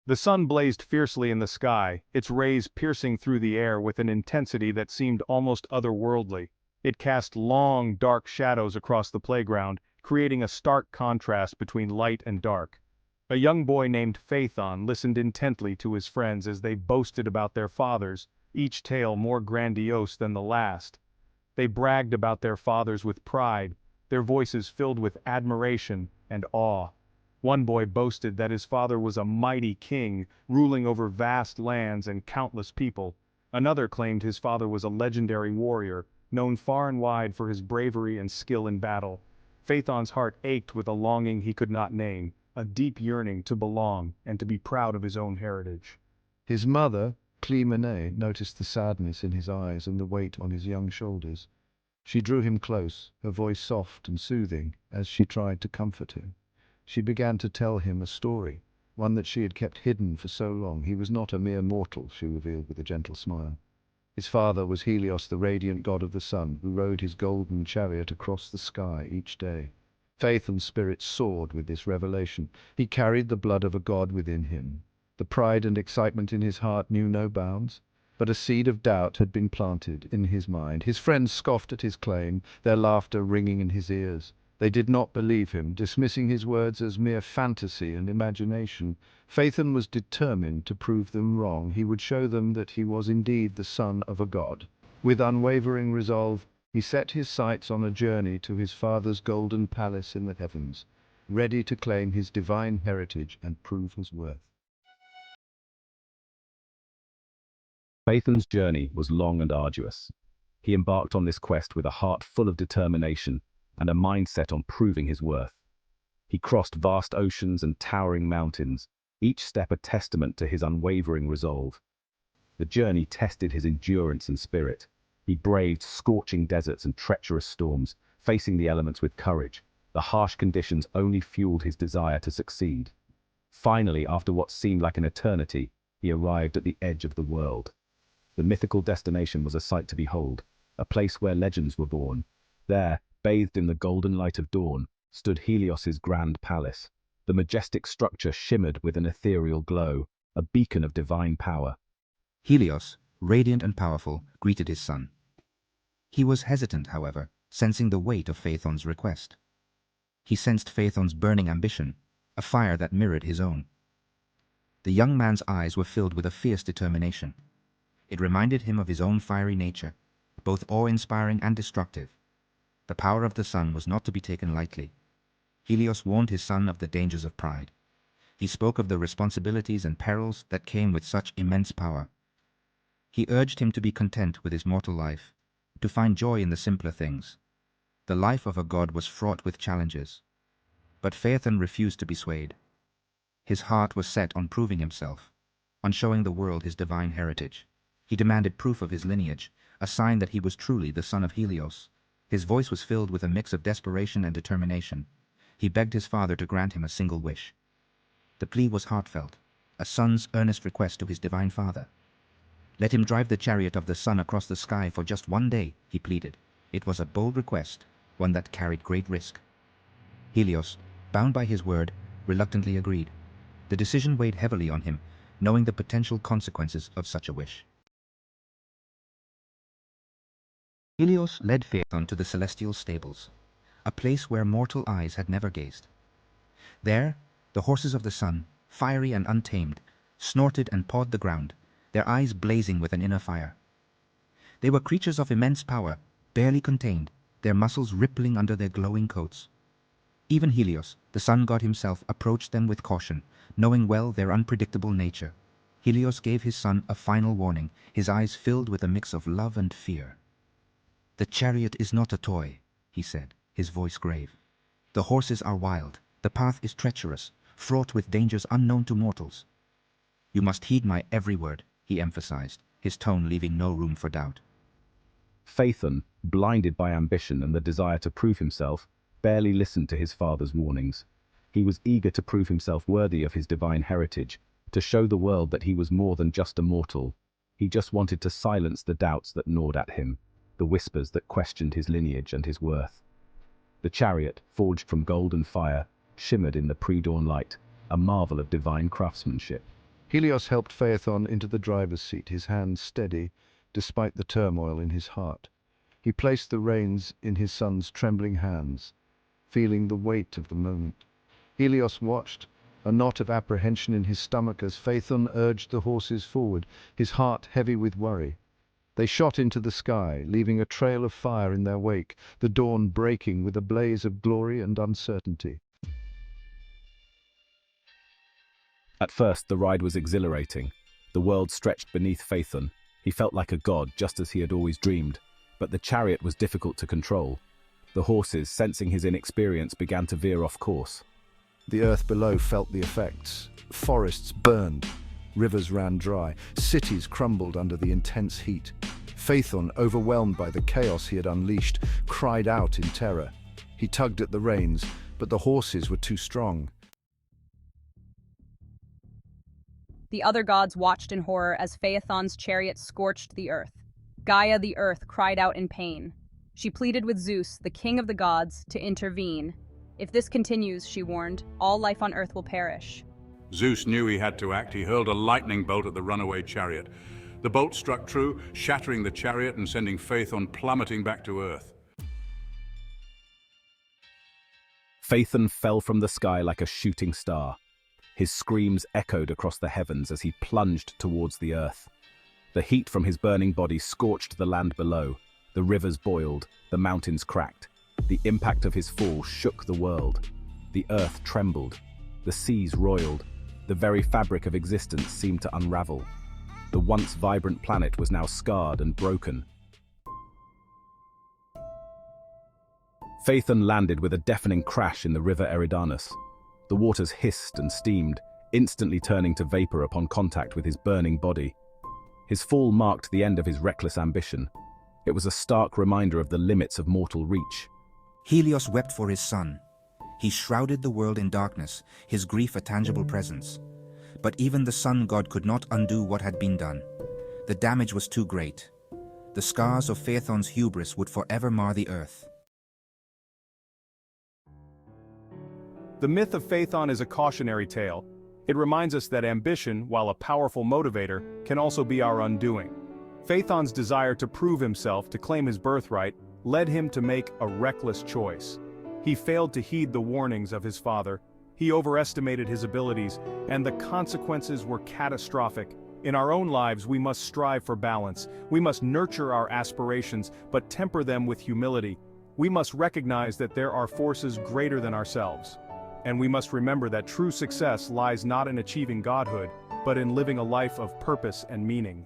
The sun blazed fiercely in the sky, its rays piercing through the air with an intensity that seemed almost otherworldly. It cast long, dark shadows across the playground, creating a stark contrast between light and dark. A young boy named Phaethon listened intently to his friends as they boasted about their fathers, each tale more grandiose than the last. They bragged about their fathers with pride, their voices filled with admiration and awe. One boy boasted that his father was a mighty king, ruling over vast lands and countless people. Another claimed his father was a legendary warrior, known far and wide for his bravery and skill in battle. Phaethon's heart ached with a longing he could not name, a deep yearning to belong and to be proud of his own heritage. His mother, Clymene, noticed the sadness in his eyes and the weight on his young shoulders. She drew him close, her voice soft and soothing, as she tried to comfort him. She began to tell him a story, one that she had kept hidden for so long. He was not a mere mortal, she revealed with a gentle smile. His father was Helios, the radiant god of the sun, who rode his golden chariot across the sky each day. Phaethon's spirit soared with this revelation. He carried the blood of a god within him. The pride and excitement in his heart knew no bounds. But a seed of doubt had been planted in his mind. His friends scoffed at his claim, their laughter ringing in his ears. They did not believe him, dismissing his words as mere fantasy and imagination. Phaethon was determined to prove them wrong. He would show them that he was indeed the son of a god. With unwavering resolve, he set his sights on a journey to his father's golden palace in the heavens, ready to claim his divine heritage and prove his worth. Phaethon's journey was long and arduous. He embarked on this quest with a heart full of determination and a mind set on proving his worth. He crossed vast oceans and towering mountains, each step a testament to his unwavering resolve. The journey tested his endurance and spirit. He braved scorching deserts and treacherous storms, facing the elements with courage. The harsh conditions only fueled his desire to succeed. Finally, after what seemed like an eternity, he arrived at the edge of the world. The mythical destination was a sight to behold, a place where legends were born. There, bathed in the golden light of dawn, stood Helios's grand palace. The majestic structure shimmered with an ethereal glow, a beacon of divine power. Helios, radiant and powerful, greeted his son. He was hesitant, however, sensing the weight of Phaethon's request. He sensed Phaethon's burning ambition, a fire that mirrored his own. The young man's eyes were filled with a fierce determination. It reminded him of his own fiery nature, both awe-inspiring and destructive. The power of the sun was not to be taken lightly. Helios warned his son of the dangers of pride. He spoke of the responsibilities and perils that came with such immense power. He urged him to be content with his mortal life, to find joy in the simpler things. The life of a god was fraught with challenges. But Phaethon refused to be swayed. His heart was set on proving himself, on showing the world his divine heritage. He demanded proof of his lineage, a sign that he was truly the son of Helios. His voice was filled with a mix of desperation and determination. He begged his father to grant him a single wish. The plea was heartfelt, a son's earnest request to his divine father. Let him drive the chariot of the sun across the sky for just one day, he pleaded. It was a bold request, one that carried great risk. Helios, bound by his word, reluctantly agreed. The decision weighed heavily on him, knowing the potential consequences of such a wish. Helios led Phaethon to the celestial stables, a place where mortal eyes had never gazed. There, the horses of the sun, fiery and untamed, snorted and pawed the ground, their eyes blazing with an inner fire. They were creatures of immense power, barely contained, their muscles rippling under their glowing coats. Even Helios, the sun god himself, approached them with caution, knowing well their unpredictable nature. Helios gave his son a final warning, his eyes filled with a mix of love and fear. "The chariot is not a toy," he said, his voice grave. "The horses are wild, the path is treacherous, fraught with dangers unknown to mortals. You must heed my every word," he emphasized, his tone leaving no room for doubt. Phaethon, blinded by ambition and the desire to prove himself, barely listened to his father's warnings. He was eager to prove himself worthy of his divine heritage, to show the world that he was more than just a mortal. He just wanted to silence the doubts that gnawed at him, the whispers that questioned his lineage and his worth. The chariot, forged from gold and fire, shimmered in the pre-dawn light, a marvel of divine craftsmanship. Helios helped Phaethon into the driver's seat, his hands steady, despite the turmoil in his heart. He placed the reins in his son's trembling hands, feeling the weight of the moment. Helios watched, a knot of apprehension in his stomach as Phaethon urged the horses forward, his heart heavy with worry. They shot into the sky, leaving a trail of fire in their wake, the dawn breaking with a blaze of glory and uncertainty. At first, the ride was exhilarating. The world stretched beneath Phaethon. He felt like a god, just as he had always dreamed. But the chariot was difficult to control. The horses, sensing his inexperience, began to veer off course. The earth below felt the effects. Forests burned, rivers ran dry, cities crumbled under the intense heat. Phaethon, overwhelmed by the chaos he had unleashed, cried out in terror. He tugged at the reins, but the horses were too strong. The other gods watched in horror as Phaethon's chariot scorched the earth. Gaia, the earth, cried out in pain. She pleaded with Zeus, the king of the gods, to intervene. If this continues, she warned, all life on earth will perish. Zeus knew he had to act. He hurled a lightning bolt at the runaway chariot. The bolt struck true, shattering the chariot and sending Phaethon plummeting back to earth. Phaethon fell from the sky like a shooting star. His screams echoed across the heavens as he plunged towards the earth. The heat from his burning body scorched the land below. The rivers boiled, the mountains cracked. The impact of his fall shook the world. The earth trembled. The seas roiled. The very fabric of existence seemed to unravel. The once vibrant planet was now scarred and broken. Phaethon landed with a deafening crash in the river Eridanus. The waters hissed and steamed, instantly turning to vapor upon contact with his burning body. His fall marked the end of his reckless ambition. It was a stark reminder of the limits of mortal reach. Helios wept for his son. He shrouded the world in darkness, his grief a tangible presence. But even the sun god could not undo what had been done. The damage was too great. The scars of Phaethon's hubris would forever mar the earth. The myth of Phaethon is a cautionary tale. It reminds us that ambition, while a powerful motivator, can also be our undoing. Phaethon's desire to prove himself, to claim his birthright, led him to make a reckless choice. He failed to heed the warnings of his father. He overestimated his abilities, and the consequences were catastrophic. In our own lives, we must strive for balance. We must nurture our aspirations, but temper them with humility. We must recognize that there are forces greater than ourselves. And we must remember that true success lies not in achieving godhood, but in living a life of purpose and meaning.